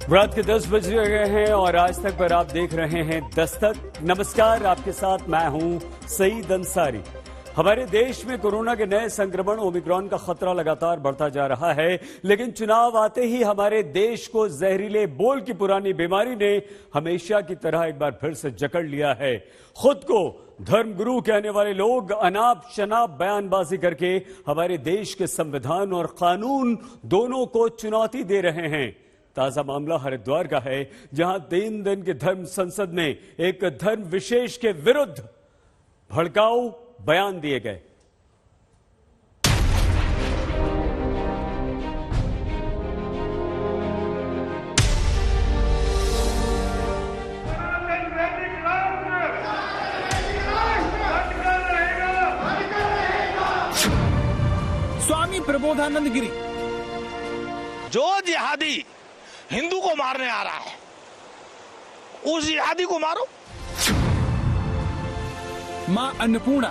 रात के 10 बज गए हैं और आज तक पर आप देख रहे हैं दस्तक। नमस्कार, आपके साथ मैं हूं सईद अंसारी। हमारे देश में कोरोना के नए संक्रमण ओमिक्रॉन का खतरा लगातार बढ़ता जा रहा है, लेकिन चुनाव आते ही हमारे देश को जहरीले बोल की पुरानी बीमारी ने हमेशा की तरह एक बार फिर से जकड़ लिया है। खुद को धर्मगुरु कहने वाले लोग अनाप शनाप बयानबाजी करके हमारे देश के संविधान और कानून दोनों को चुनौती दे रहे हैं। ताजा मामला हरिद्वार का है, जहां 3 दिन के धर्म संसद में एक धर्म विशेष के विरुद्ध भड़काऊ बयान दिए गए। स्वामी प्रबोधानंद गिरी, जो जिहादी हिंदू को मारने आ रहा है उस जिहादी को मारो। मां अन्नपूर्णा,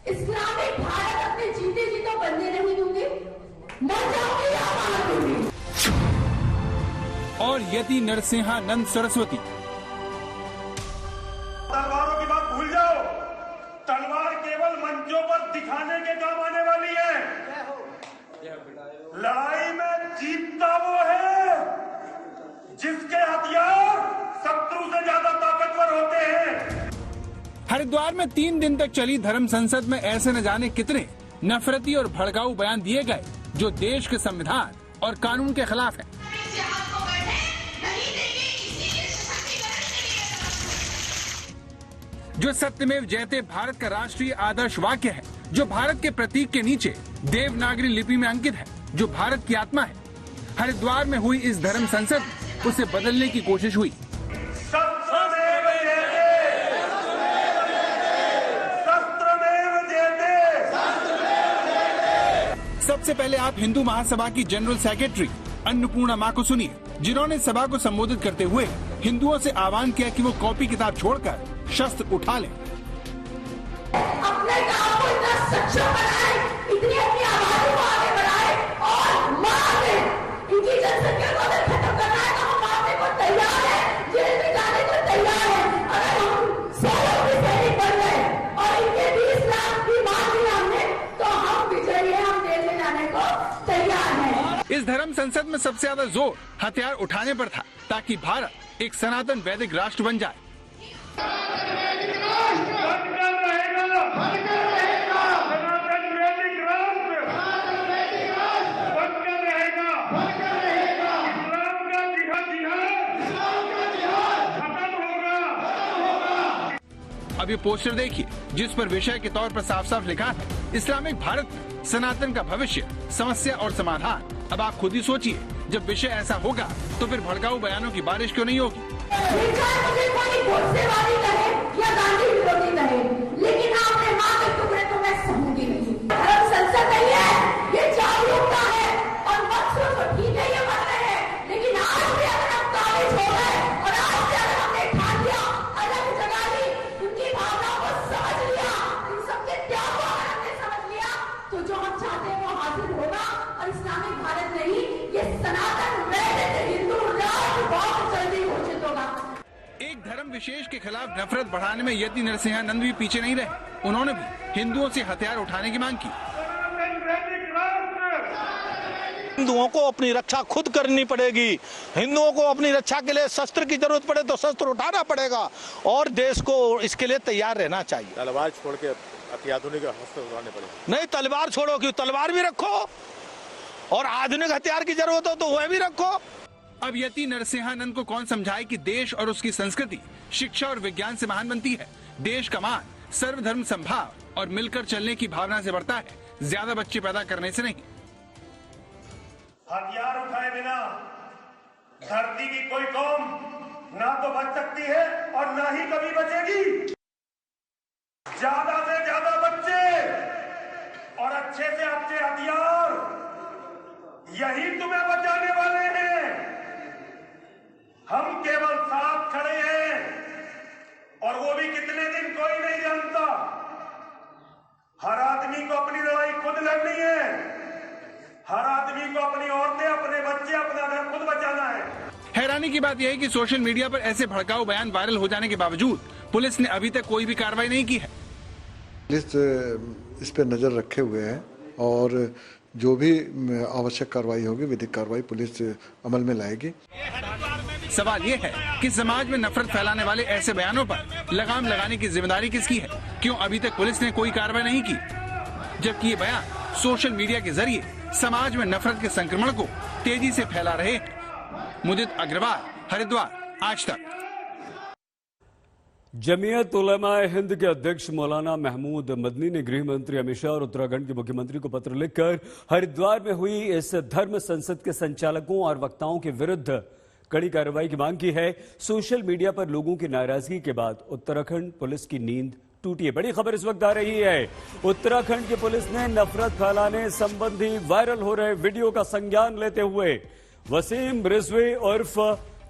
इस्लामिक भारत अपने जीते जी तो बनने नहीं दूंगी, मर जाऊंगी या मार दूंगी। और यति नरसिंहानंद सरस्वती। तलवारों की बात भूल जाओ, तलवार केवल मंचों पर दिखाने के काम आने वाली है। लड़ाई में जीतता वो है जिसके हथियार शत्रु से ज्यादा ताकतवर होते हैं। हरिद्वार में 3 दिन तक चली धर्म संसद में ऐसे न जाने कितने नफरती और भड़काऊ बयान दिए गए जो देश के संविधान और कानून के खिलाफ है। जो सत्यमेव जयते भारत का राष्ट्रीय आदर्श वाक्य है, जो भारत के प्रतीक के नीचे देवनागरी लिपि में अंकित है, जो भारत की आत्मा है। हरिद्वार में हुई इस धर्म संसद में उसे बदलने की कोशिश हुई। सबसे पहले आप हिंदू महासभा की जनरल सेक्रेटरी अन्नपूर्णा मां को सुनिए, जिन्होंने सभा को संबोधित करते हुए हिंदुओं से आह्वान किया कि वो कॉपी किताब छोड़कर शस्त्र उठा लें। अपने गांव को इतना सक्षम बनाए, इतनी अपनी आबादी को आगे बढ़ाए और मार दे। इनकी जनसंख्या को अगर खत्म करना है तो हम मारने को तैयार है, जेल में जाने को तैयार है। अगर हम 100 लोग भी सैनिक बन गए और इनके 20 लाख भी मार दिया हमने तो हम विजयी हैं, हम जेल में जाने को तैयार हैं। इस धर्म संसद में सबसे ज्यादा जोर हथियार उठाने पर था, ताकि भारत एक सनातन वैदिक राष्ट्र बन जाए। अब ये पोस्टर देखिए, जिस पर विषय के तौर पर साफ साफ लिखा है, इस्लामिक भारत में सनातन का भविष्य, समस्या और समाधान। अब आप खुद ही सोचिए, जब विषय ऐसा होगा तो फिर भड़काऊ बयानों की बारिश क्यों नहीं होगी। मुझे कोई गोडसेवादी कहे या गांधी विरोधी कहे, लेकिन आपने मां के टुकड़े तो मैं सहूंगी नहीं। धर्म संसद नहीं है, ये जागरूकता है और मकसद तो ठीक है, ये मत रहे, लेकिन आज भी अगर हम काबिज हो गए और आज भी अगर हमने ठान लिया, अलग जगा ली, उनकी भावनाओं को समझ लिया, इन सबके त्याग को अगर हमने समझ लिया तो जो हम चाहते हैं वो हासिल होगा। और इस्लामिक भारत नहीं, ये सनातन वैदिक हिंदू राष्ट्र बहुत जल्दी घोषित होगा। एक धर्म विशेष के खिलाफ नफरत बढ़ाने में यति नरसिंहानंद भी पीछे नहीं रहे। उन्होंने भी हिंदुओं से हथियार उठाने की मांग की। हिंदुओं को अपनी रक्षा खुद करनी पड़ेगी। हिंदुओं को अपनी रक्षा के लिए शस्त्र की जरूरत पड़े तो शस्त्र उठाना पड़ेगा और देश को इसके लिए तैयार रहना चाहिए। तलवार छोड़ के अत्याधुनिक हथियार उठाने पड़ेगा। नहीं, तलवार छोड़ो, क्यों, तलवार भी रखो और आधुनिक हथियार की जरूरत हो तो वह भी रखो। अब यति नरसिंहानंद को कौन समझाए कि देश और उसकी संस्कृति शिक्षा और विज्ञान से महान बनती है। देश का मान सर्वधर्म संभाव और मिलकर चलने की भावना से बढ़ता है, ज्यादा बच्चे पैदा करने से नहीं। हथियार उठाए बिना धरती की कोई कौम ना तो बच सकती है और ना ही कभी बचेगी। ज्यादा से ज्यादा बच्चे और अच्छे से अच्छे हथियार, यही तुम्हें बचाने वाले हैं। हम केवल साथ खड़े हैं और वो भी कितने दिन कोई नहीं जानता। हर आदमी को अपनी लड़ाई खुद लड़नी है। हर आदमी को अपनी औरतें हैरानी की बात यह है कि सोशल मीडिया पर ऐसे भड़काऊ बयान वायरल हो जाने के बावजूद पुलिस ने अभी तक कोई भी कार्रवाई नहीं की है। पुलिस इस पर नजर रखे हुए है और जो भी आवश्यक कार्रवाई होगी, विधिक कार्रवाई पुलिस अमल में लाएगी। सवाल ये है कि समाज में नफरत फैलाने वाले ऐसे बयानों पर लगाम लगाने की जिम्मेदारी किसकी है? क्यों अभी तक पुलिस ने कोई कार्रवाई नहीं की, जबकि ये बयान सोशल मीडिया के जरिए समाज में नफरत के संक्रमण को तेजी से फैला रहे हैं। मुदित अग्रवाल, हरिद्वार, आज तक। जमीयत उलमा-ए हिंद के अध्यक्ष मौलाना महमूद मदनी ने गृह मंत्री अमित शाह और उत्तराखंड के मुख्यमंत्री को पत्र लिखकर हरिद्वार में हुई इस धर्म संसद के संचालकों और वक्ताओं के विरुद्ध कड़ी कार्रवाई की मांग की है। सोशल मीडिया पर लोगों की नाराजगी के बाद उत्तराखंड पुलिस की नींद टूटी है। बड़ी खबर इस वक्त आ रही है, उत्तराखंड की पुलिस ने नफरत फैलाने संबंधी वायरल हो रहे वीडियो का संज्ञान लेते हुए वसीम रिजवी उर्फ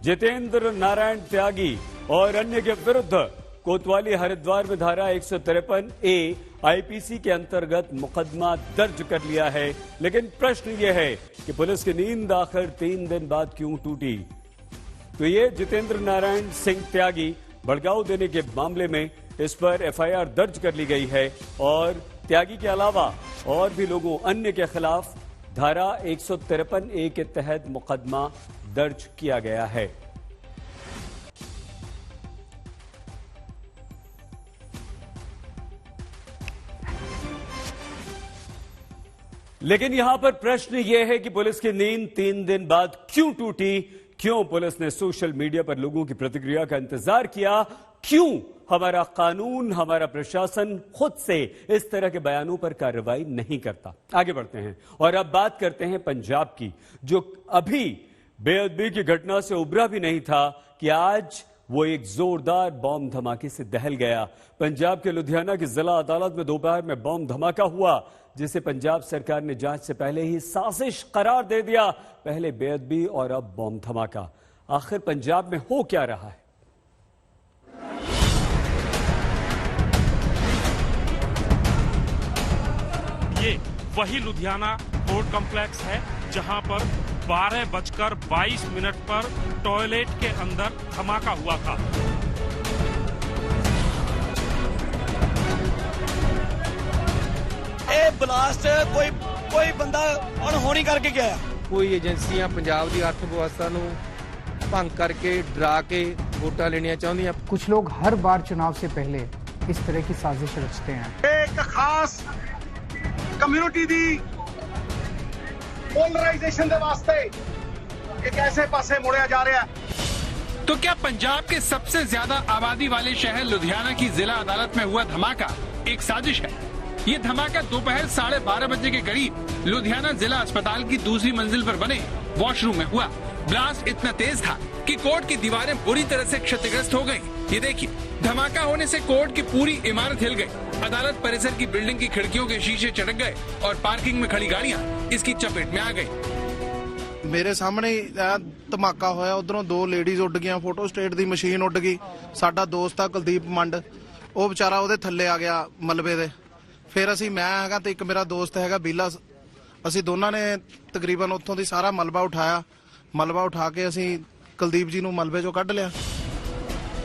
जितेंद्र नारायण त्यागी और अन्य के विरुद्ध कोतवाली हरिद्वार में धारा 153A आईपीसी के अंतर्गत मुकदमा दर्ज कर लिया है। लेकिन प्रश्न यह है कि पुलिस की नींद आखिर 3 दिन बाद क्यों टूटी? तो ये जितेंद्र नारायण सिंह त्यागी भड़काऊ देने के मामले में इस पर एफआईआर दर्ज कर ली गई है और त्यागी के अलावा और भी लोगों अन्य के खिलाफ धारा 153A के तहत मुकदमा दर्ज किया गया है। लेकिन यहां पर प्रश्न यह है कि पुलिस की नींद 3 दिन बाद क्यों टूटी? क्यों पुलिस ने सोशल मीडिया पर लोगों की प्रतिक्रिया का इंतजार किया? क्यों हमारा कानून, हमारा प्रशासन खुद से इस तरह के बयानों पर कार्रवाई नहीं करता? आगे बढ़ते हैं और अब बात करते हैं पंजाब की, जो अभी बेअदबी की घटना से उबरा भी नहीं था कि आज वो एक जोरदार बॉम्ब धमाके से दहल गया। पंजाब के लुधियाना की जिला अदालत में दोपहर में बॉम्ब धमाका हुआ, जिसे पंजाब सरकार ने जांच से पहले ही साजिश करार दे दिया। पहले बेअदबी और अब बॉम्ब धमाका। आखिर पंजाब में हो क्या रहा है? ये वही लुधियाना कोर्ट कॉम्प्लेक्स है जहां पर 12:22 पर टॉयलेट के अंदर धमाका हुआ था। ये ब्लास्ट कोई बंदा अनहोनी करके गया। कोई एजेंसियां पंजाब की अर्थव्यवस्था नूं भंग करके डरा के वोटां लेनियां चाहुंदियां। कुछ लोग हर बार चुनाव से पहले इस तरह की साजिश रचते हैं। एक खास कम्युनिटी दी पोलराइजेशन के वास्ते एक ऐसे पासे मुड़िया जा रहा है। तो क्या पंजाब के सबसे ज्यादा आबादी वाले शहर लुधियाना की जिला अदालत में हुआ धमाका एक साजिश है? ये धमाका दोपहर 12:30 बजे के करीब लुधियाना जिला अस्पताल की दूसरी मंजिल पर बने वॉशरूम में हुआ। ब्लास्ट इतना तेज था कि कोर्ट की दीवारें बुरी तरह से क्षतिग्रस्त हो गई। ये देखिए, धमाका होने से कोर्ट की पूरी इमारत हिल गई। अदालत परिसर की बिल्डिंग की खिड़कियों के शीशे चटक गए और पार्किंग में खड़ी गाड़ियां इसकी चपेट में आ गई। मेरे सामने धमाका होया, उधरों 2 लेडीज उड़ गई, फोटो स्टेट दी मशीन उड़ गई। साडा दोस्त आ कुलदीप मंड, वो बेचारा ਉਹਦੇ थल्ले आ गया मलबे दे। फिर ਅਸੀਂ मैं हैगा ਤੇ ਇੱਕ ਮੇਰਾ ਦੋਸਤ ਹੈਗਾ ਬੀਲਾ, ਅਸੀਂ ਦੋਨਾਂ ਨੇ ਤਕਰੀਬਨ ਉੱਥੋਂ ਦੀ ਸਾਰਾ ਮਲਬਾ ਉਠਾਇਆ। मलबा उठा के ਅਸੀਂ कुलदीप जी ਨੂੰ मलबे चों ਕੱਢ लिया।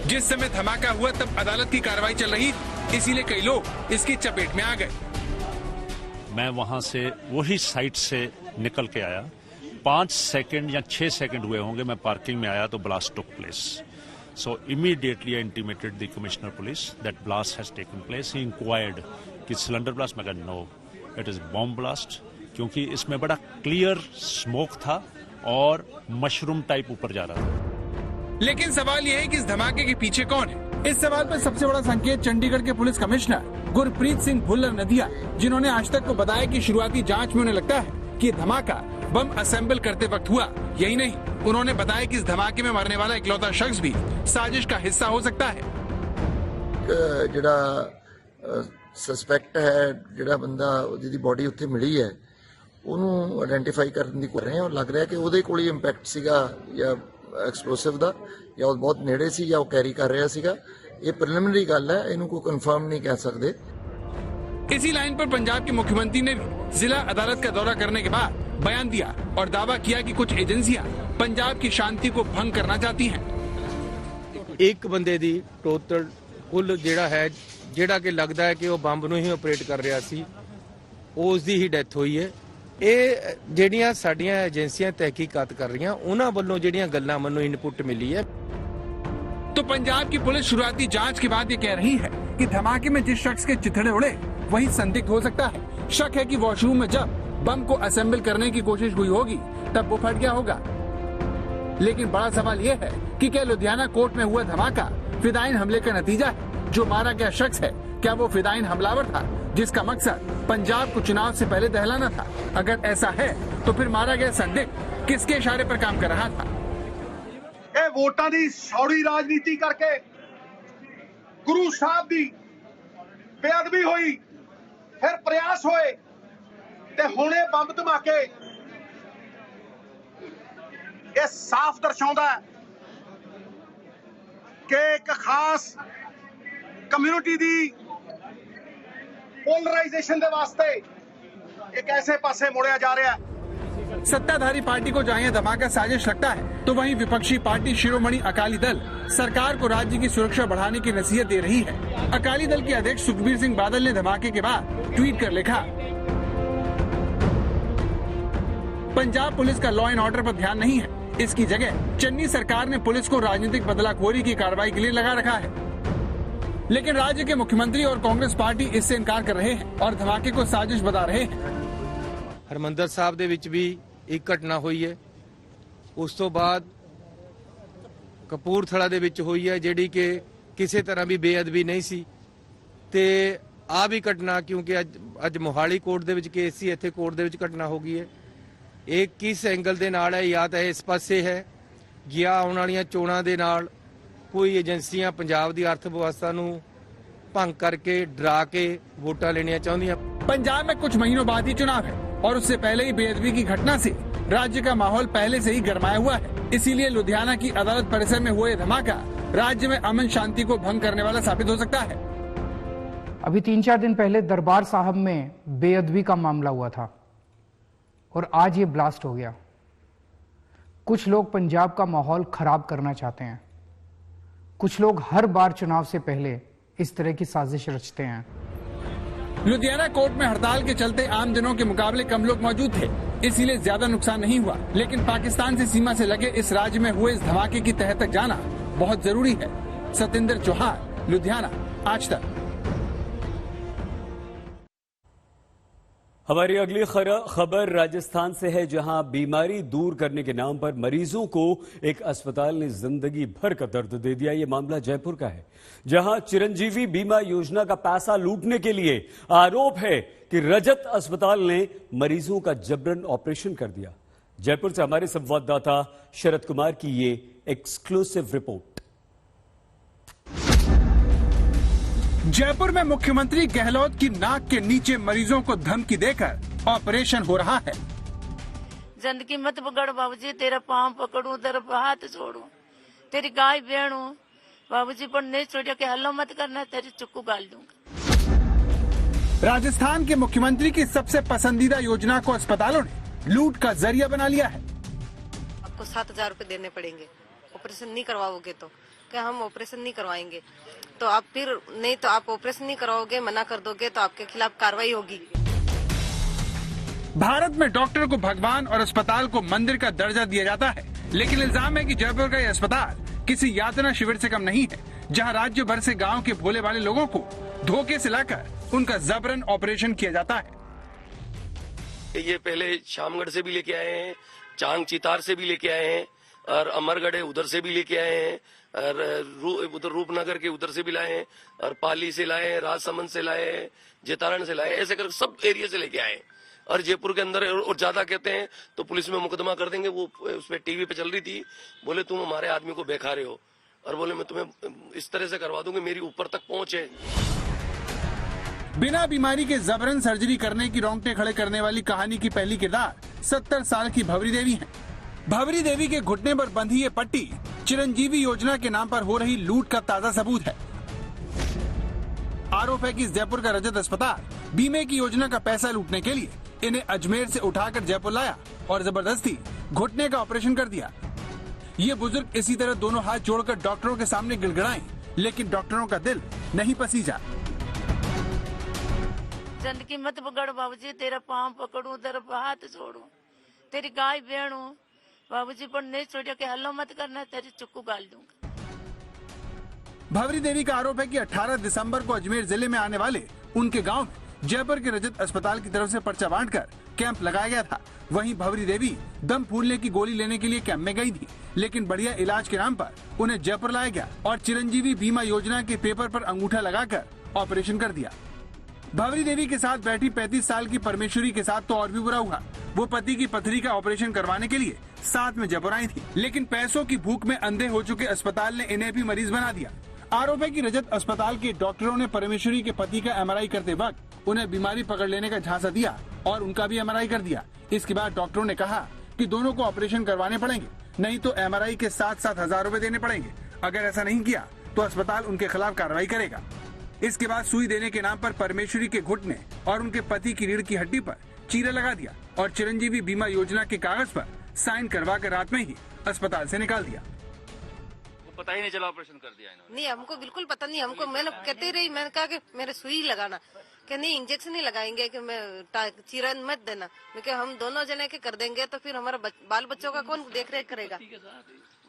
जिस समय धमाका हुआ तब अदालत की कार्रवाई चल रही, इसीलिए कई लोग इसकी चपेट में आ गए। मैं वहां से वही साइट से निकल के आया, 5 सेकंड या 6 सेकंड हुए होंगे, मैं पार्किंग में आया तो blast took place. So immediately I intimated the commissioner police that blast has taken place. He inquired कि सिलेंडर ब्लास्ट, मैं कहा no it is bomb blast, क्योंकि इसमें बड़ा क्लियर स्मोक था और मशरूम टाइप ऊपर जा रहा था। लेकिन सवाल यह है कि इस धमाके के पीछे कौन है? इस सवाल पर सबसे बड़ा संकेत चंडीगढ़ के पुलिस कमिश्नर गुरप्रीत सिंह भुल्लर ने दिया, जिन्होंने आज तक को बताया कि शुरुआती जांच में उन्हें लगता है कि धमाका बम असेंबल करते वक्त हुआ। यही नहीं, उन्होंने बताया कि इस धमाके में मरने वाला इकलौता शख्स भी साजिश का हिस्सा हो सकता है। जिहड़ा सस्पेक्ट है, जिहड़ा बंदा जिहदी बॉडी उत्थे मिली है, ਉਹਨੂੰ ਆਇਡੈਂਟੀਫਾਈ ਕਰਨ ਦੀ ਕਰ ਰਹੇ ਹਾਂ ਔਰ ਲੱਗ ਰਿਹਾ ਕਿ ਉਹਦੇ ਕੋਲ ਹੀ ਇੰਪੈਕਟ ਸੀਗਾ ਜਾਂ ਐਕਸਪਲੋਸਿਵ ਦਾ, ਜਾਂ ਉਹ ਬਹੁਤ ਨੇੜੇ ਸੀ ਜਾਂ ਉਹ ਕੈਰੀ ਕਰ ਰਿਹਾ ਸੀਗਾ। ਇਹ ਪ੍ਰੀਲਿਮਿਨਰੀ ਗੱਲ ਹੈ, ਇਹਨੂੰ ਕੋਈ ਕਨਫर्म नहीं कह सकते। इसी लाइन पर पंजाब के मुख्यमंत्री ने भी जिला अदालत का दौरा करने के बाद बयान दिया और दावा किया कि कुछ एजेंसियां पंजाब की शांति को भंग करना चाहती हैं। एक बंदे दी टोटल कुल ਜਿਹੜਾ ਕਿ ਲੱਗਦਾ ਹੈ ਕਿ ਉਹ ਬੰਬ ਨੂੰ ਹੀ ਆਪਰੇਟ ਕਰ ਰਿਹਾ ਸੀ, ਉਸ ਦੀ ਹੀ ਡੈਥ ਹੋਈ ਹੈ। ਇਹ ਜਿਹੜੀਆਂ ਸਾਡੀਆਂ ਏਜੰਸੀਆਂ ਤਹਿਕੀਕਾਤ ਕਰ ਰਹੀਆਂ, ਉਹਨਾਂ ਵੱਲੋਂ ਜਿਹੜੀਆਂ ਗੱਲਾਂ ਮੈਨੂੰ ਇਨਪੁਟ ਮਿਲੀ ਹੈ। तो पंजाब की पुलिस शुरुआती जांच के बाद ये कह रही है कि धमाके में जिस शख्स के चिथड़े उड़े वही संदिग्ध हो सकता है। शक है कि वॉशरूम में जब बम को असेंबल करने की कोशिश हुई होगी तब वो फट गया होगा। लेकिन बड़ा सवाल ये है कि क्या लुधियाना कोर्ट में हुआ धमाका फिदायीन हमले का नतीजा है? जो मारा गया शख्स है, क्या वो फिदायीन हमलावर था जिसका मकसद पंजाब को चुनाव से पहले दहलाना था? अगर ऐसा है तो फिर मारा गया संदिग्ध किसके इशारे पर काम कर रहा था? ਇਹ ਵੋਟਾਂ ਦੀ ਸੌੜੀ ਰਾਜਨੀਤੀ ਕਰਕੇ ਗੁਰੂ ਸਾਹਿਬ ਦੀ ਬੇਅਦਬੀ ਹੋਈ, ਫਿਰ ਪ੍ਰਯਾਸ ਹੋਏ ਤੇ ਹੁਣ ਇਹ ਬੰਬ ਧਮਾਕੇ ਇਹ ਸਾਫ਼ ਦਰਸਾਉਂਦਾ ਹੈ ਕਿ ਇੱਕ ਖਾਸ ਕਮਿਊਨਿਟੀ ਦੀ पोलराइजेशन के वास्ते एक ऐसे पासे मुड़िया जा रहा है। सत्ताधारी पार्टी को जहां धमाका साजिश लगता है तो वहीं विपक्षी पार्टी शिरोमणि अकाली दल सरकार को राज्य की सुरक्षा बढ़ाने की नसीहत दे रही है। अकाली दल के अध्यक्ष सुखबीर सिंह बादल ने धमाके के बाद ट्वीट कर लिखा, पंजाब पुलिस का लॉ एंड ऑर्डर पर ध्यान नहीं है, इसकी जगह चन्नी सरकार ने पुलिस को राजनीतिक बदलाखोरी की कार्रवाई के लिए लगा रखा है। लेकिन राज्य के मुख्यमंत्री और कांग्रेस पार्टी इससे इनकार कर रहे हैं और धमाके को साजिश बता रहे हैं। ਹਰਮੰਦਰ ਸਾਹਿਬ ਦੇ ਵਿੱਚ ਵੀ ਇੱਕ ਘਟਨਾ ਹੋਈ ਹੈ, ਉਸ ਤੋਂ ਬਾਅਦ ਕਪੂਰਥਲਾ ਦੇ ਵਿੱਚ ਹੋਈ ਹੈ ਜਿਹੜੀ ਕਿ ਕਿਸੇ ਤਰ੍ਹਾਂ ਵੀ ਬੇਅਦਬੀ ਨਹੀਂ ਸੀ। ਤੇ ਆ ਵੀ ਘਟਨਾ ਕਿਉਂਕਿ ਅੱਜ ਮੋਹਾਲੀ ਕੋਰਟ ਦੇ ਵਿੱਚ ਕੇਸ ਸੀ, ਇੱਥੇ ਕੋਰਟ ਦੇ ਵਿੱਚ ਘਟਨਾ ਹੋ ਗਈ ਹੈ। ਇਹ ਕਿਸ ਐਂਗਲ ਦੇ ਨਾਲ ਹੈ, ਜਾਂ ਤਾਂ ਇਸ ਪਾਸੇ ਹੈ ਜਾਂ ਆਉਣ ਵਾਲੀਆਂ ਚੋਣਾਂ ਦੇ ਨਾਲ ਕੋਈ ਏਜੰਸੀਆਂ ਪੰਜਾਬ ਦੀ ਅਰਥ ਵਿਵਸਥਾ ਨੂੰ ਭੰਗ करके डरा के वोटा लेनिया चाहती हैं। पंजाब में कुछ महीनों बाद ही चुनाव है और उससे पहले ही बेअदबी की घटना से राज्य का माहौल पहले से ही गरमाया हुआ है। इसीलिए लुधियाना की अदालत परिसर में हुए धमाका राज्य में अमन शांति को भंग करने वाला साबित हो सकता है। अभी 3-4 दिन पहले दरबार साहब में बेअदबी का मामला हुआ था और आज ये ब्लास्ट हो गया। कुछ लोग पंजाब का माहौल खराब करना चाहते हैं, कुछ लोग हर बार चुनाव से पहले इस तरह की साजिश रचते हैं। लुधियाना कोर्ट में हड़ताल के चलते आम दिनों के मुकाबले कम लोग मौजूद थे, इसीलिए ज्यादा नुकसान नहीं हुआ। लेकिन पाकिस्तान से सीमा से लगे इस राज्य में हुए इस धमाके की तह तक जाना बहुत जरूरी है। सतेंद्र चौहान, लुधियाना, आज तक। हमारी अगली खबर राजस्थान से है, जहां बीमारी दूर करने के नाम पर मरीजों को एक अस्पताल ने जिंदगी भर का दर्द दे दिया। ये मामला जयपुर का है, जहां चिरंजीवी बीमा योजना का पैसा लूटने के लिए आरोप है कि रजत अस्पताल ने मरीजों का जबरन ऑपरेशन कर दिया। जयपुर से हमारे संवाददाता शरद कुमार की ये एक्सक्लूसिव रिपोर्ट। जयपुर में मुख्यमंत्री गहलोत की नाक के नीचे मरीजों को धमकी देकर ऑपरेशन हो रहा है। जिंदगी मत पकड़ बाबूजी, तेरा पाँव पकड़ूं, तेरा हाथ छोड़ूं, तेरी गाय बेणू बाबूजी, पर नहीं छोड़िया के हल्लो मत करना, तेरी चुक्कू गाल दूंगा। राजस्थान के मुख्यमंत्री की सबसे पसंदीदा योजना को अस्पतालों ने लूट का जरिया बना लिया है। आपको 7,000 रूपए देने पड़ेंगे, ऑपरेशन नहीं करवाओगे तो क्या हम ऑपरेशन नहीं करवाएंगे, तो आप फिर नहीं तो आप ऑपरेशन नहीं करवाओगे, मना कर दोगे तो आपके खिलाफ कार्रवाई होगी। भारत में डॉक्टर को भगवान और अस्पताल को मंदिर का दर्जा दिया जाता है, लेकिन इल्जाम है कि जयपुर का यह अस्पताल किसी यातना शिविर से कम नहीं है, जहां राज्य भर से गांव के भोले वाले लोगों को धोखे से लाकर उनका जबरन ऑपरेशन किया जाता है। ये पहले शामगढ़ से भी लेके आए हैं, चांग चितार से भी लेके आए हैं, और अमरगढ़ उधर से भी लेके आए हैं, और उधर रूपनगर के उधर से भी लाए हैं, और पाली से लाए हैं, राजसमंद से लाए हैं, जेतारण से लाए, ऐसे कर सब एरिया से लेके आए हैं। और जयपुर के अंदर और ज्यादा कहते हैं तो पुलिस में मुकदमा कर देंगे। वो उसमें टीवी पे चल रही थी, बोले तुम हमारे आदमी को बेखा रहे हो, और बोले मैं तुम्हें इस तरह से करवा दूंगी, मेरी ऊपर तक पहुंच है। बिना बीमारी के जबरन सर्जरी करने की रोंगटे खड़े करने वाली कहानी की पहली किरदार 70 साल की भवरी देवी है। भवरी देवी के घुटने पर बंधी ये पट्टी चिरंजीवी योजना के नाम पर हो रही लूट का ताजा सबूत है। आरोप है कि इस जयपुर का रजत अस्पताल बीमे की योजना का पैसा लूटने के लिए इन्हें अजमेर से उठाकर जयपुर लाया और जबरदस्ती घुटने का ऑपरेशन कर दिया। ये बुजुर्ग इसी तरह दोनों हाथ जोड़कर डॉक्टरों के सामने गिड़गिड़ाए, लेकिन डॉक्टरों का दिल नहीं पसीजा। जिंदगी मत पकड़ बाबूजी, तेरा पाँव पकड़ूं, तेरा हाथ छोड़ूं, तेरी गाय बेणू बाबूजी, पर नहीं छोड़िया के हल्लो मत करना, तेरी चुक्कू गाल दूंगा। भवरी देवी का आरोप है कि 18 दिसंबर को अजमेर जिले में आने वाले उनके गांव में जयपुर के रजत अस्पताल की तरफ से पर्चा बांटकर कैंप लगाया गया था। वहीं भवरी देवी दम फूलने की गोली लेने के लिए कैंप में गई थी, लेकिन बढ़िया इलाज के नाम पर उन्हें जयपुर लाया गया और चिरंजीवी बीमा योजना के पेपर पर अंगूठा लगाकर ऑपरेशन कर दिया। भवरी देवी के साथ बैठी 35 साल की परमेश्वरी के साथ तो और भी बुरा हुआ। वो पति की पथरी का ऑपरेशन करवाने के लिए साथ में जयपुर आई थी, लेकिन पैसों की भूख में अंधे हो चुके अस्पताल ने इन्हें भी मरीज बना दिया। आरोप है कि रजत अस्पताल के डॉक्टरों ने परमेश्वरी के पति का एमआरआई करते वक्त उन्हें बीमारी पकड़ लेने का झांसा दिया और उनका भी एमआरआई कर दिया। इसके बाद डॉक्टरों ने कहा कि दोनों को ऑपरेशन करवाने पड़ेंगे, नहीं तो एमआरआई के 7-7 हजार रूपए देने पड़ेंगे। अगर ऐसा नहीं किया तो अस्पताल उनके खिलाफ कार्रवाई करेगा। इसके बाद सुई देने के नाम पर परमेश्वरी के घुटने और उनके पति की रीढ़ की हड्डी पर चीरा लगा दिया और चिरंजीवी बीमा योजना के कागज पर साइन करवा कर रात में ही अस्पताल से निकाल दिया। पता ही नहीं चला ऑपरेशन कर दिया इन्होंने। नहीं, हमको बिल्कुल पता नहीं। हमको मैंने कहते रही, मैंने कहा कि मेरे सुई लगाना, कि नहीं इंजेक्शन नहीं लगाएंगे, कि मैं चीरा मत देना। मैं कहा हम दोनों जने के कर देंगे तो फिर हमारा बाल बच्चों का कौन देख रेख करेगा?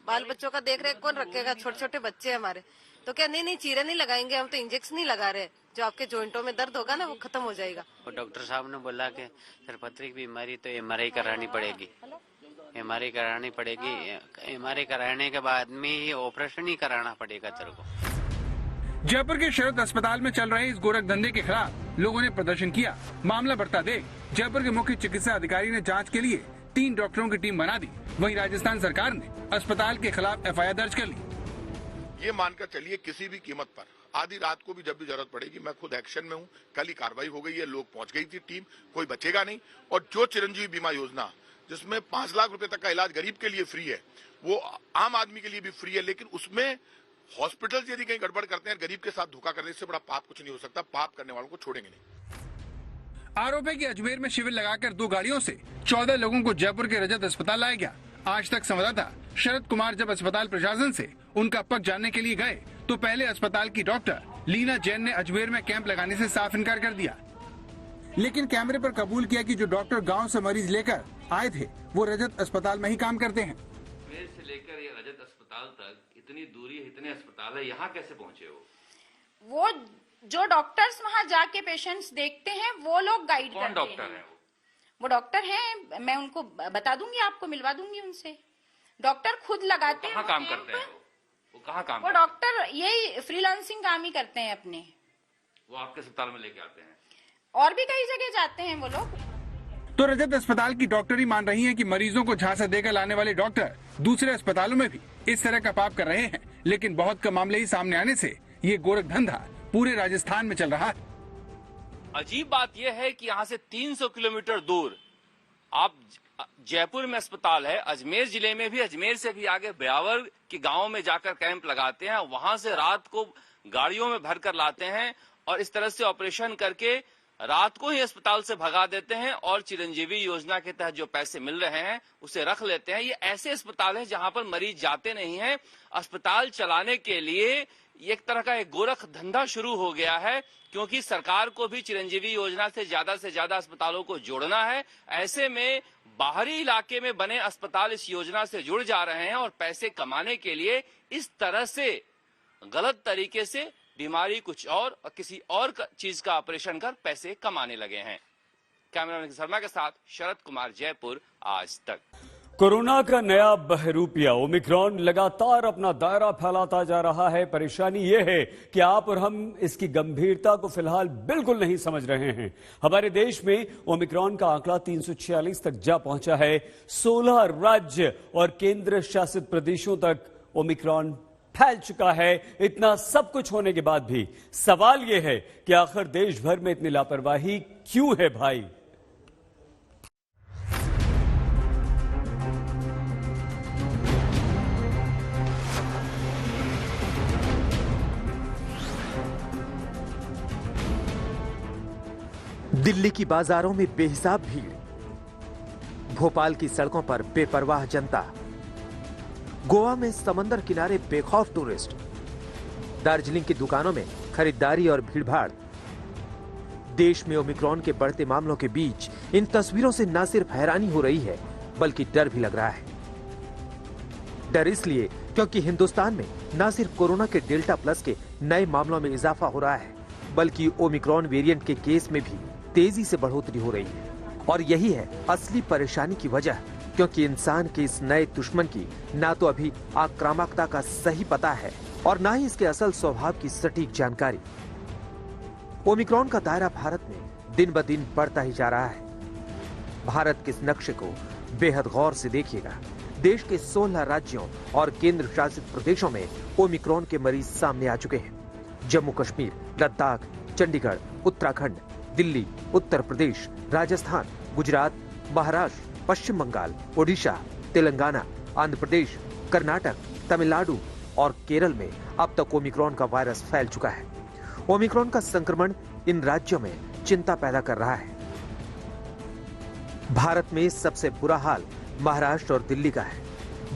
बाल बच्चों का देख रेख कौन रखेगा? छोटे छोटे बच्चे हमारे। तो क्या नहीं चीरा नहीं लगाएंगे, हम तो इंजेक्शन नहीं लगा रहे, जो आपके जॉइंटों में दर्द होगा ना वो खत्म हो जाएगा। डॉक्टर साहब ने बोला कि सरपत्री की बीमारी तो एमआरआई करानी पड़ेगी, एमआरआई करानी पड़ेगी, एमआरआई कराने के बाद में ही ऑपरेशन ही कराना पड़ेगा तेरे को। जयपुर के शरद अस्पताल में चल रहे इस गोरख धंधे के खिलाफ लोगों ने प्रदर्शन किया। मामला बढ़ता देख जयपुर के मुख्य चिकित्सा अधिकारी ने जांच के लिए 3 डॉक्टरों की टीम बना दी। वहीं राजस्थान सरकार ने अस्पताल के खिलाफ एफआईआर दर्ज कर ली। ये मानकर चलिए किसी भी कीमत पर आधी रात को भी जब भी जरूरत पड़ेगी, मैं खुद एक्शन में हूँ। कल ही कार्रवाई हो गई है, लोग पहुंच गई थी टीम, कोई बचेगा नहीं। और जो चिरंजीवी बीमा योजना जिसमें 5 लाख रुपए तक का इलाज गरीब के लिए फ्री है, वो आम आदमी के लिए भी फ्री है, लेकिन उसमें हॉस्पिटल यदि कहीं गड़बड़ करते हैं, गरीब के साथ धोखा करने से बड़ा पाप कुछ नहीं हो सकता। पाप करने वालों को छोड़ेंगे नहीं। आरोप है कि अजमेर में शिविर लगाकर 2 गाड़ियों से 14 लोगों को जयपुर के रजत अस्पताल लाया गया। आज तक संवाददाता शरद कुमार जब अस्पताल प्रशासन से उनका पक्ष जानने के लिए गए तो पहले अस्पताल की डॉक्टर लीना जैन ने अजमेर में कैंप लगाने से साफ इनकार कर दिया, लेकिन कैमरे पर कबूल किया कि जो डॉक्टर गांव से मरीज लेकर आए थे वो रजत अस्पताल में ही काम करते हैं। अजमेर से लेकर ये रजत अस्पताल तक इतनी दूरी है, इतने अस्पताल है, यहाँ कैसे पहुँचे हो? वो जो डॉक्टर्स वहाँ जाके पेशेंट्स देखते हैं वो लोग गाइड करते हैं। कौन डॉक्टर है वो डॉक्टर हैं, मैं उनको बता दूंगी, आपको मिलवा दूंगी उनसे। डॉक्टर खुद लगाते हैं। कहाँ काम करते हैं वो कहाँ काम? वो डॉक्टर यही फ्रीलांसिंग काम ही करते हैं अपने। वो आपके अस्पताल में लेके आते हैं? और भी कई जगह जाते हैं वो लोग। तो रजत अस्पताल की डॉक्टर ही मान रही हैं कि मरीजों को झांसा देकर लाने वाले डॉक्टर दूसरे अस्पतालों में भी इस तरह का पाप कर रहे हैं, लेकिन बहुत कम मामले ही सामने आने से ये गोरख धंधा पूरे राजस्थान में चल रहा है। अजीब बात यह है कि यहाँ से 300 किलोमीटर दूर आप जयपुर में अस्पताल है, अजमेर जिले में भी, अजमेर से भी आगे ब्यावर के गांव में जाकर कैंप लगाते हैं, वहां से रात को गाड़ियों में भरकर लाते हैं और इस तरह से ऑपरेशन करके रात को ही अस्पताल से भगा देते हैं और चिरंजीवी योजना के तहत जो पैसे मिल रहे हैं उसे रख लेते हैं। ये ऐसे अस्पताल है जहां पर मरीज जाते नहीं हैं। अस्पताल चलाने के लिए एक तरह का एक गोरख धंधा शुरू हो गया है, क्योंकि सरकार को भी चिरंजीवी योजना से ज्यादा अस्पतालों को जोड़ना है। ऐसे में बाहरी इलाके में बने अस्पताल इस योजना से जुड़ जा रहे हैं और पैसे कमाने के लिए इस तरह से गलत तरीके से बीमारी कुछ और किसी और चीज का ऑपरेशन कर पैसे कमाने लगे हैं। कैमरामैन शर्मा के साथ शरद कुमार, जयपुर, आज तक। कोरोना का नया बहरूपिया ओमिक्रॉन लगातार अपना दायरा फैलाता जा रहा है। परेशानी यह है कि आप और हम इसकी गंभीरता को फिलहाल बिल्कुल नहीं समझ रहे हैं। हमारे देश में ओमिक्रॉन का आंकड़ा 346 तक जा पहुंचा है। 16 राज्य और केंद्र शासित प्रदेशों तक ओमिक्रॉन फैल चुका है। इतना सब कुछ होने के बाद भी सवाल यह है कि आखिर देश भर में इतनी लापरवाही क्यों है भाई? दिल्ली की बाजारों में बेहिसाब भीड़, भोपाल की सड़कों पर बेपरवाह जनता, गोवा में समंदर किनारे बेखौफ टूरिस्ट, दार्जिलिंग की दुकानों में खरीदारी और भीड़भाड़। देश में ओमिक्रॉन के बढ़ते मामलों के बीच इन तस्वीरों से न सिर्फ हैरानी हो रही है बल्कि डर भी लग रहा है। डर इसलिए क्योंकि हिंदुस्तान में न सिर्फ कोरोना के डेल्टा प्लस के नए मामलों में इजाफा हो रहा है बल्कि ओमिक्रॉन वेरिएंट के केस में भी तेजी से बढ़ोतरी हो रही है। और यही है असली परेशानी की वजह, क्योंकि इंसान के इस नए दुश्मन की ना तो अभी आक्रामकता का सही पता है और ना ही इसके असल स्वभाव की सटीक जानकारी। ओमिक्रॉन का दायरा भारत में दिन ब दिन बढ़ता ही जा रहा है। भारत के इस नक्शे को बेहद गौर से देखिएगा। देश के 16 राज्यों और केंद्र शासित प्रदेशों में ओमिक्रॉन के मरीज सामने आ चुके हैं। जम्मू कश्मीर, लद्दाख, चंडीगढ़, उत्तराखंड, दिल्ली, उत्तर प्रदेश, राजस्थान, गुजरात, महाराष्ट्र, पश्चिम बंगाल, ओडिशा, तेलंगाना, आंध्र प्रदेश, कर्नाटक, तमिलनाडु और केरल में अब तक ओमिक्रॉन का वायरस फैल चुका है। ओमिक्रॉन का संक्रमण इन राज्यों में चिंता पैदा कर रहा है। भारत में सबसे बुरा हाल महाराष्ट्र और दिल्ली का है,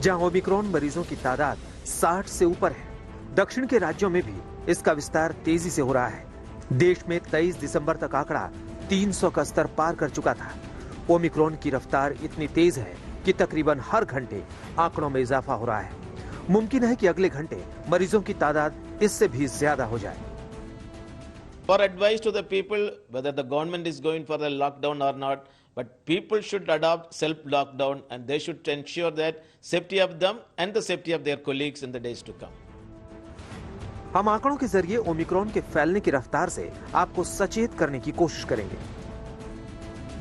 जहां ओमिक्रॉन मरीजों की तादाद 60 से ऊपर है। दक्षिण के राज्यों में भी इसका विस्तार तेजी से हो रहा है। देश में 23 दिसंबर तक आंकड़ा 300 का स्तर पार कर चुका था। ओमिक्रॉन की रफ्तार इतनी तेज है कि तकरीबन हर घंटे आंकड़ों में इजाफा हो रहा है। मुमकिन है कि अगले घंटे मरीजों की तादाद इससे भी ज्यादा हो जाए। For advice to the people, whether the government is going for the lockdown or not, but people should adopt self-lockdown and they should ensure that safety of them and the safety of their colleagues in the days to come. हम आंकड़ों के जरिए Omicron के फैलने की रफ्तार से आपको सचेत करने की कोशिश करेंगे।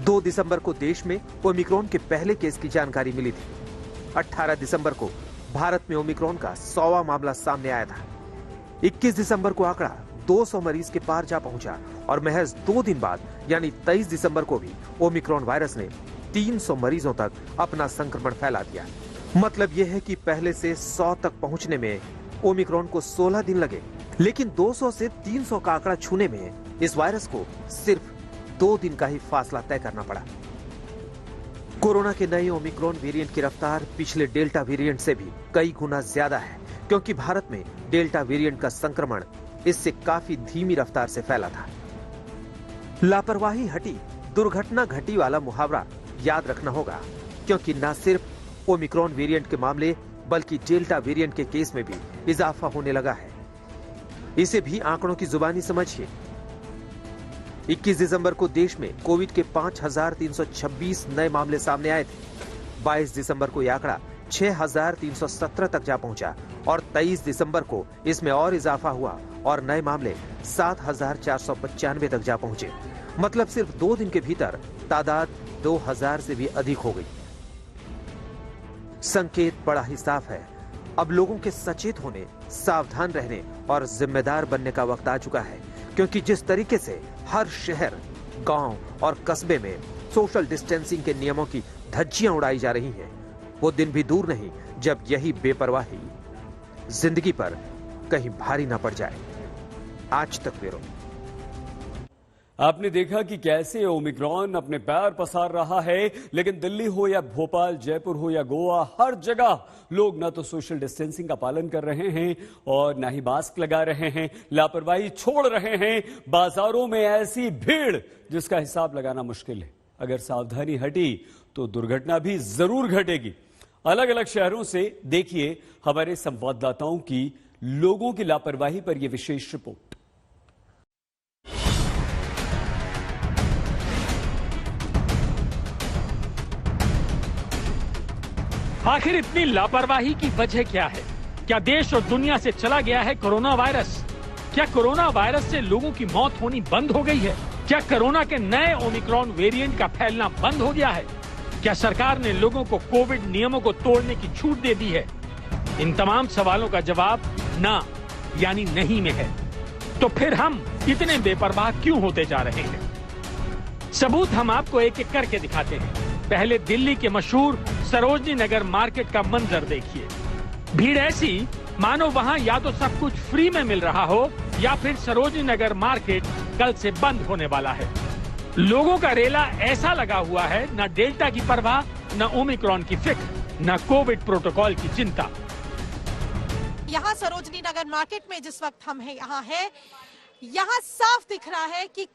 2 दिसंबर को देश में ओमिक्रॉन के पहले केस की जानकारी मिली थी। 18 दिसंबर को भारत में ओमिक्रॉन का 100वां मामला सामने आया था। 21 दिसंबर को आंकड़ा 200 मरीज के पार जा पहुंचा और महज 2 दिन बाद यानी 23 दिसंबर को भी ओमिक्रॉन वायरस ने 300 मरीजों तक अपना संक्रमण फैला दिया। मतलब यह है कि पहले से 100 तक पहुंचने में ओमिक्रॉन को 16 दिन लगे, लेकिन 200 से 300 का आंकड़ा छूने में इस वायरस को सिर्फ 2 दिन का ही फासला तय करना पड़ा। कोरोना के नए ओमिक्रॉन वेरिएंट की रफ्तार पिछले डेल्टा वेरिएंट से भी कई गुना ज्यादा है, क्योंकि भारत में डेल्टा वेरिएंट का संक्रमण इससे काफी धीमी रफ्तार से फैला था। लापरवाही हटी दुर्घटना घटी वाला मुहावरा याद रखना होगा, क्योंकि न सिर्फ ओमिक्रॉन वेरिएंट के मामले बल्कि डेल्टा वेरिएंट के केस में भी इजाफा होने लगा है। इसे भी आंकड़ों की जुबानी समझिए। 21 दिसंबर को देश में कोविड के 5,326 नए मामले सामने आए थे। 22 दिसंबर को यह आंकड़ा 6,317 तक जा पहुंचा और 23 दिसंबर को इसमें और इजाफा हुआ और नए मामले 7,495 तक जा पहुंचे। मतलब सिर्फ 2 दिन के भीतर तादाद 2,000 से भी अधिक हो गई। संकेत बड़ा ही साफ है। अब लोगों के सचेत होने, सावधान रहने और जिम्मेदार बनने का वक्त आ चुका है, क्योंकि जिस तरीके से हर शहर, गांव और कस्बे में सोशल डिस्टेंसिंग के नियमों की धज्जियां उड़ाई जा रही हैं, वो दिन भी दूर नहीं जब यही बेपरवाही जिंदगी पर कहीं भारी ना पड़ जाए। आज तक ब्यूरो। आपने देखा कि कैसे ओमिक्रॉन अपने पैर पसार रहा है, लेकिन दिल्ली हो या भोपाल, जयपुर हो या गोवा, हर जगह लोग ना तो सोशल डिस्टेंसिंग का पालन कर रहे हैं और ना ही मास्क लगा रहे हैं, लापरवाही छोड़ रहे हैं। बाजारों में ऐसी भीड़ जिसका हिसाब लगाना मुश्किल है। अगर सावधानी हटी तो दुर्घटना भी जरूर घटेगी। अलग अलग शहरों से देखिए हमारे संवाददाताओं की लोगों की लापरवाही पर यह विशेष रिपोर्ट। आखिर इतनी लापरवाही की वजह क्या है? क्या देश और दुनिया से चला गया है कोरोना वायरस? क्या कोरोना वायरस से लोगों की मौत होनी बंद हो गई है? क्या कोरोना के नए ओमिक्रॉन वेरिएंट का फैलना बंद हो गया है? क्या सरकार ने लोगों को कोविड नियमों को तोड़ने की छूट दे दी है? इन तमाम सवालों का जवाब ना यानी नहीं में है। तो फिर हम इतने बेपरवाह क्यों होते जा रहे हैं? सबूत हम आपको एक एक करके दिखाते हैं। पहले दिल्ली के मशहूर सरोजनी नगर मार्केट का मंजर देखिए। भीड़ ऐसी मानो वहां या तो सब कुछ फ्री में मिल रहा हो या फिर सरोजनी नगर मार्केट कल से बंद होने वाला है। लोगों का रेला ऐसा लगा हुआ है, न डेल्टा की परवाह, न ओमिक्रॉन की फिक्र, न कोविड प्रोटोकॉल की चिंता। यहाँ सरोजनी नगर मार्केट में जिस वक्त हम यहाँ साफ दिख रहा है कि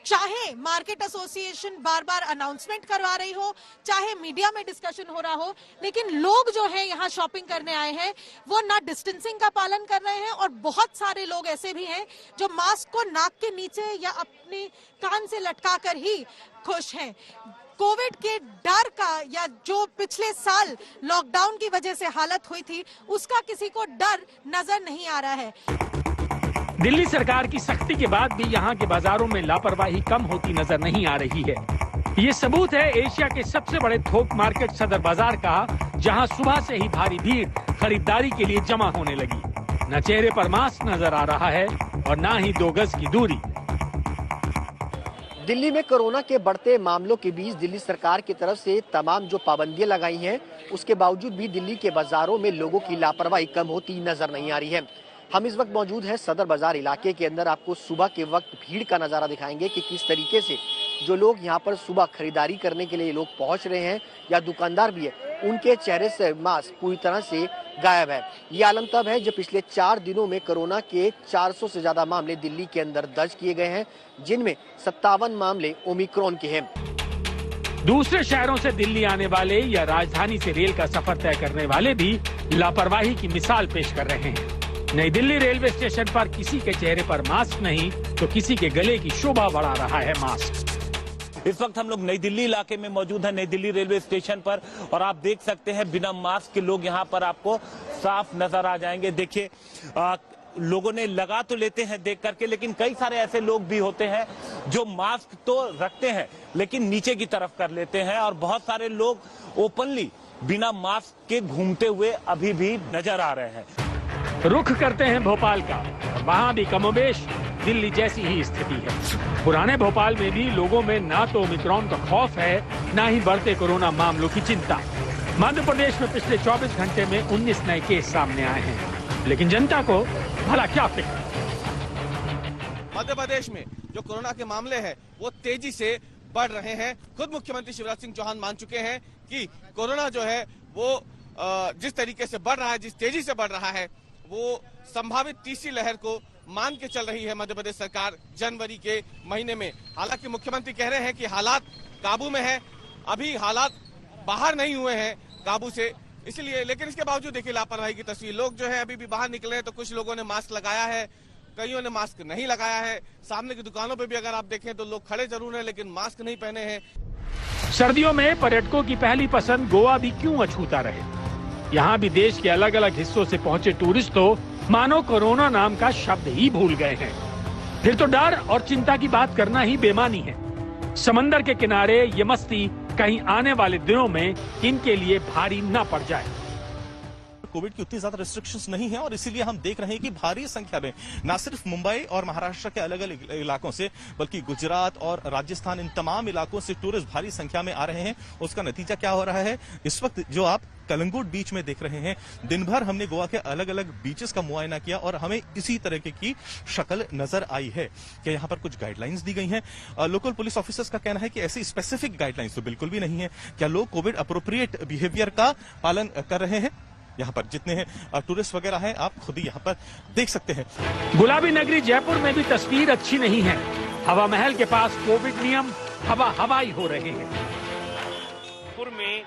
चाहे मार्केट एसोसिएशन बार बार अनाउंसमेंट करवा रही हो, चाहे मीडिया में डिस्कशन हो रहा हो, लेकिन लोग जो है यहाँ शॉपिंग करने आए हैं वो ना डिस्टेंसिंग का पालन कर रहे हैं, और बहुत सारे लोग ऐसे भी हैं जो मास्क को नाक के नीचे या अपने कान से लटका कर ही खुश हैं। कोविड के डर का, या जो पिछले साल लॉकडाउन की वजह से हालत हुई थी, उसका किसी को डर नजर नहीं आ रहा है। दिल्ली सरकार की सख्ती के बाद भी यहाँ के बाजारों में लापरवाही कम होती नजर नहीं आ रही है। ये सबूत है एशिया के सबसे बड़े थोक मार्केट सदर बाजार का, जहाँ सुबह से ही भारी भीड़ खरीदारी के लिए जमा होने लगी। न चेहरे पर मास्क नजर आ रहा है और न ही 2 गज की दूरी। दिल्ली में कोरोना के बढ़ते मामलों के बीच दिल्ली सरकार की तरफ से तमाम जो पाबंदियां लगाई हैं, उसके बावजूद भी दिल्ली के बाजारों में लोगों की लापरवाही कम होती नजर नहीं आ रही है। हम इस वक्त मौजूद हैं सदर बाजार इलाके के अंदर। आपको सुबह के वक्त भीड़ का नजारा दिखाएंगे कि किस तरीके से जो लोग यहाँ पर सुबह खरीदारी करने के लिए लोग पहुंच रहे हैं, या दुकानदार भी है, उनके चेहरे से मास्क पूरी तरह से गायब है। ये आलम तब है जब पिछले 4 दिनों में कोरोना के 400 से ज्यादा मामले दिल्ली के अंदर दर्ज किए गए हैं, जिनमें 57 मामले ओमिक्रॉन के हैं। दूसरे शहरों से दिल्ली आने वाले या राजधानी से रेल का सफर तय करने वाले भी लापरवाही की मिसाल पेश कर रहे हैं। नई दिल्ली रेलवे स्टेशन पर किसी के चेहरे पर मास्क नहीं तो किसी के गले की शोभा बढ़ा रहा है मास्क। इस वक्त हम लोग नई दिल्ली इलाके में मौजूद हैं, नई दिल्ली रेलवे स्टेशन पर, और आप देख सकते हैं बिना मास्क के लोग यहाँ पर आपको साफ नजर आ जाएंगे। देखिए, लोगों ने लगा तो लेते हैं देख करके, लेकिन कई सारे ऐसे लोग भी होते हैं जो मास्क तो रखते हैं लेकिन नीचे की तरफ कर लेते हैं, और बहुत सारे लोग ओपनली बिना मास्क के घूमते हुए अभी भी नजर आ रहे हैं। रुख करते हैं भोपाल का, वहां भी कमोबेश दिल्ली जैसी ही स्थिति है। पुराने भोपाल में भी लोगों में ना तो ओमिक्रॉन का खौफ है, ना ही बढ़ते कोरोना मामलों की चिंता। मध्य प्रदेश में पिछले 24 घंटे में 19 नए केस सामने आए हैं, लेकिन जनता को भला क्या फिक्र। मध्य प्रदेश में जो कोरोना के मामले हैं वो तेजी से बढ़ रहे हैं। खुद मुख्यमंत्री शिवराज सिंह चौहान मान चुके हैं कि कोरोना जो है वो जिस तरीके से बढ़ रहा है, जिस तेजी से बढ़ रहा है, वो संभावित तीसरी लहर को मान के चल रही है मध्य प्रदेश सरकार जनवरी के महीने में। हालांकि मुख्यमंत्री कह रहे हैं कि हालात काबू में है, अभी हालात बाहर नहीं हुए हैं काबू से, इसलिए, लेकिन इसके बावजूद देखिए लापरवाही की तस्वीर। लोग जो है अभी भी बाहर निकले हैं, तो कुछ लोगों ने मास्क लगाया है, कईयों ने मास्क नहीं लगाया है। सामने की दुकानों पे भी अगर आप देखें तो लोग खड़े जरूर हैं लेकिन मास्क नहीं पहने हैं। सर्दियों में पर्यटकों की पहली पसंद गोवा भी क्यों अछूता रहे। यहाँ भी देश के अलग अलग हिस्सों से पहुंचे टूरिस्ट तो मानो कोरोना नाम का शब्द ही भूल गए हैं। फिर तो डर और चिंता की बात करना ही बेमानी है। समंदर के किनारे ये मस्ती कहीं आने वाले दिनों में इनके लिए भारी न पड़ जाए। कोविड की उतनी ज्यादा रिस्ट्रिक्शंस नहीं है, और इसीलिए हम देख रहे हैं कि भारी संख्या में न सिर्फ मुंबई और महाराष्ट्र के अलग अलग इलाकों से, बल्कि गुजरात और राजस्थान, इन तमाम इलाकों से टूरिस्ट भारी संख्या में आ रहे हैं। उसका नतीजा क्या हो रहा है, इस वक्त जो आप कलंगुट बीच में देख रहे हैं, दिन भर हमने गोवा के अलग अलग बीचेस का मुआयना किया और हमें इसी तरह की शक्ल नजर आई है कि यहाँ पर कुछ गाइडलाइंस दी गई हैं। लोकल पुलिस ऑफिसर्स का कहना है कि ऐसी स्पेसिफिक गाइडलाइंस तो बिल्कुल भी नहीं है। क्या लोग कोविड अप्रोप्रिएट बिहेवियर का पालन कर रहे हैं? यहाँ पर जितने हैं टूरिस्ट वगैरह हैं, आप खुद ही यहाँ पर देख सकते हैं। गुलाबी नगरी जयपुर में भी तस्वीर अच्छी नहीं है। हवा महल के पास कोविड नियम हवाई हो रहे हैं। जयपुर में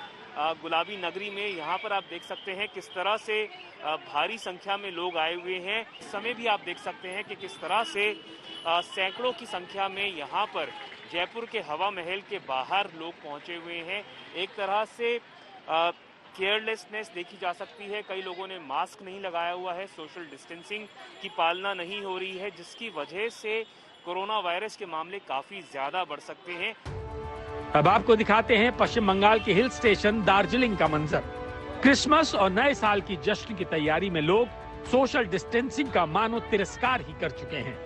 गुलाबी नगरी में यहाँ पर आप देख सकते हैं किस तरह से भारी संख्या में लोग आए हुए हैं। इस समय भी आप देख सकते हैं कि किस तरह से सैकड़ों की संख्या में यहाँ पर जयपुर के हवा महल के बाहर लोग पहुंचे हुए हैं। एक तरह से केयरलेसनेस देखी जा सकती है। कई लोगों ने मास्क नहीं लगाया हुआ है, सोशल डिस्टेंसिंग की पालना नहीं हो रही है, जिसकी वजह से कोरोना वायरस के मामले काफी ज्यादा बढ़ सकते हैं। अब आपको दिखाते हैं पश्चिम बंगाल के हिल स्टेशन दार्जिलिंग का मंजर। क्रिसमस और नए साल की जश्न की तैयारी में लोग सोशल डिस्टेंसिंग का मानो तिरस्कार ही कर चुके हैं।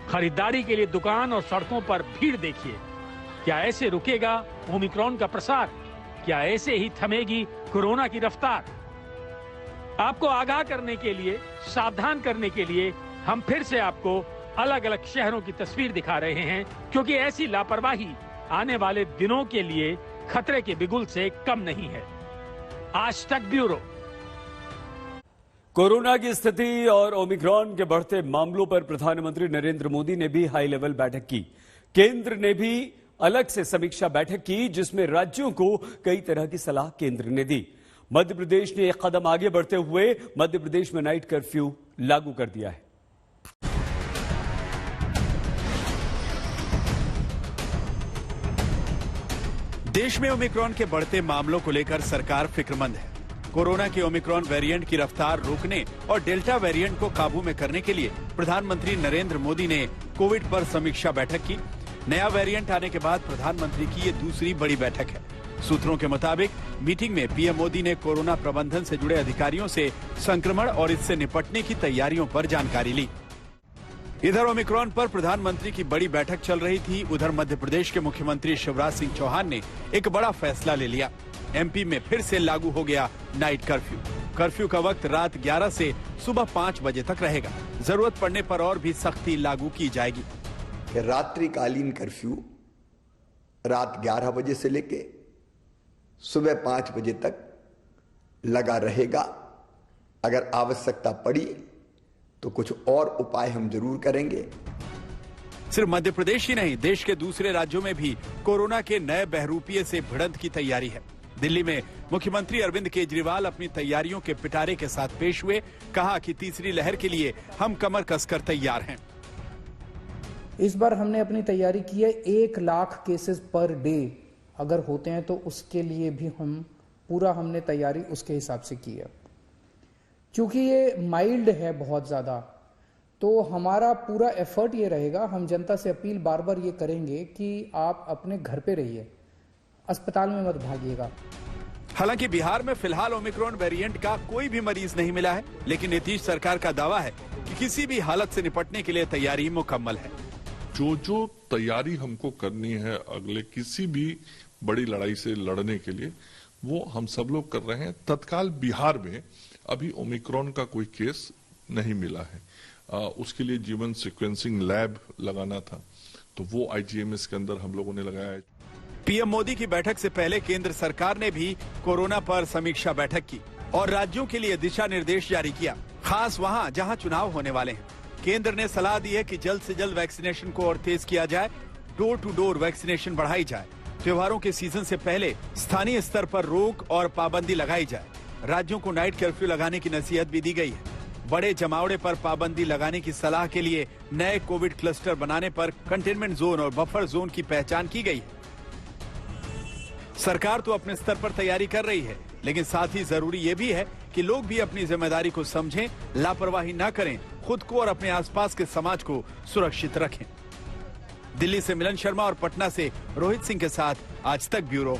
खरीदारी के लिए दुकान और सड़कों पर भीड़ देखिए। क्या ऐसे रुकेगा ओमिक्रॉन का प्रसार? क्या ऐसे ही थमेगी कोरोना की रफ्तार? आपको आगाह करने के लिए, सावधान करने के लिए हम फिर से आपको अलग अलग शहरों की तस्वीर दिखा रहे हैं, क्योंकि ऐसी लापरवाही आने वाले दिनों के लिए खतरे के बिगुल से कम नहीं है। आज तक ब्यूरो। कोरोना की स्थिति और ओमिक्रॉन के बढ़ते मामलों पर प्रधानमंत्री नरेंद्र मोदी ने भी हाई लेवल बैठक की। केंद्र ने भी अलग से समीक्षा बैठक की, जिसमें राज्यों को कई तरह की सलाह केंद्र ने दी। मध्य प्रदेश ने एक कदम आगे बढ़ते हुए मध्य प्रदेश में नाइट कर्फ्यू लागू कर दिया है। देश में ओमिक्रॉन के बढ़ते मामलों को लेकर सरकार फिक्रमंद है। कोरोना के ओमिक्रॉन वेरिएंट की रफ्तार रोकने और डेल्टा वेरिएंट को काबू में करने के लिए प्रधानमंत्री नरेंद्र मोदी ने कोविड पर समीक्षा बैठक की। नया वेरिएंट आने के बाद प्रधानमंत्री की ये दूसरी बड़ी बैठक है। सूत्रों के मुताबिक मीटिंग में पीएम मोदी ने कोरोना प्रबंधन से जुड़े अधिकारियों से संक्रमण और इससे निपटने की तैयारियों पर जानकारी ली। इधर ओमिक्रॉन पर प्रधानमंत्री की बड़ी बैठक चल रही थी। उधर मध्य प्रदेश के मुख्यमंत्री शिवराज सिंह चौहान ने एक बड़ा फैसला ले लिया। एमपी में फिर से लागू हो गया नाइट कर्फ्यू। कर्फ्यू का वक्त रात 11 से सुबह 5 बजे तक रहेगा। जरूरत पड़ने पर और भी सख्ती लागू की जाएगी। रात्रिकालीन कर्फ्यू रात 11 बजे से लेके सुबह 5 बजे तक लगा रहेगा। अगर आवश्यकता पड़ी तो कुछ और उपाय हम जरूर करेंगे। सिर्फ मध्य प्रदेश ही नहीं, देश के दूसरे राज्यों में भी कोरोना के नए बहरूपिये से भिड़ंत की तैयारी है। दिल्ली में मुख्यमंत्री अरविंद केजरीवाल अपनी तैयारियों के पिटारे के साथ पेश हुए। कहा कि तीसरी लहर के लिए हम कमर कसकर तैयार हैं। इस बार हमने अपनी तैयारी की है। 1 लाख केसेस पर डे अगर होते हैं तो उसके लिए भी हमने तैयारी उसके हिसाब से की है। क्योंकि ये माइल्ड है बहुत ज़्यादा, तो हमारा पूरा एफर्ट ये रहेगा। हम जनता से अपील बार बार ये करेंगे कि आप अपने घर पे रहिए, अस्पताल में मत भागिएगा। हालांकि बिहार में फिलहाल ओमिक्रॉन वेरिएंट का कोई भी मरीज नहीं मिला है, लेकिन नीतीश सरकार का दावा है कि किसी भी हालत से निपटने के लिए तैयारी मुकम्मल है। जो तैयारी हमको करनी है अगले किसी भी बड़ी लड़ाई से लड़ने के लिए, वो हम सब लोग कर रहे हैं। तत्काल बिहार में अभी ओमिक्रॉन का कोई केस नहीं मिला है। उसके लिए जीवन सीक्वेंसिंग लैब लगाना था, तो वो आईजीएमएस के अंदर हम लोगों ने लगाया है। पीएम मोदी की बैठक से पहले केंद्र सरकार ने भी कोरोना पर समीक्षा बैठक की और राज्यों के लिए दिशा निर्देश जारी किया, खास वहां जहां चुनाव होने वाले हैं। केंद्र ने सलाह दी है कि जल्द से जल्द वैक्सीनेशन को और तेज किया जाए, डोर टू डोर वैक्सीनेशन बढ़ाई जाए, त्योहारों के सीजन से पहले स्थानीय स्तर पर रोक और पाबंदी लगाई जाए। राज्यों को नाइट कर्फ्यू लगाने की नसीहत भी दी गई है। बड़े जमावड़े पर पाबंदी लगाने की सलाह के लिए नए कोविड क्लस्टर बनाने पर कंटेनमेंट जोन और बफर जोन की पहचान की गई है। सरकार तो अपने स्तर पर तैयारी कर रही है, लेकिन साथ ही जरूरी ये भी है कि लोग भी अपनी जिम्मेदारी को समझें, लापरवाही न करें, खुद को और अपने आसपास के समाज को सुरक्षित रखें। दिल्ली से मिलन शर्मा और पटना से रोहित सिंह के साथ आज तक ब्यूरो।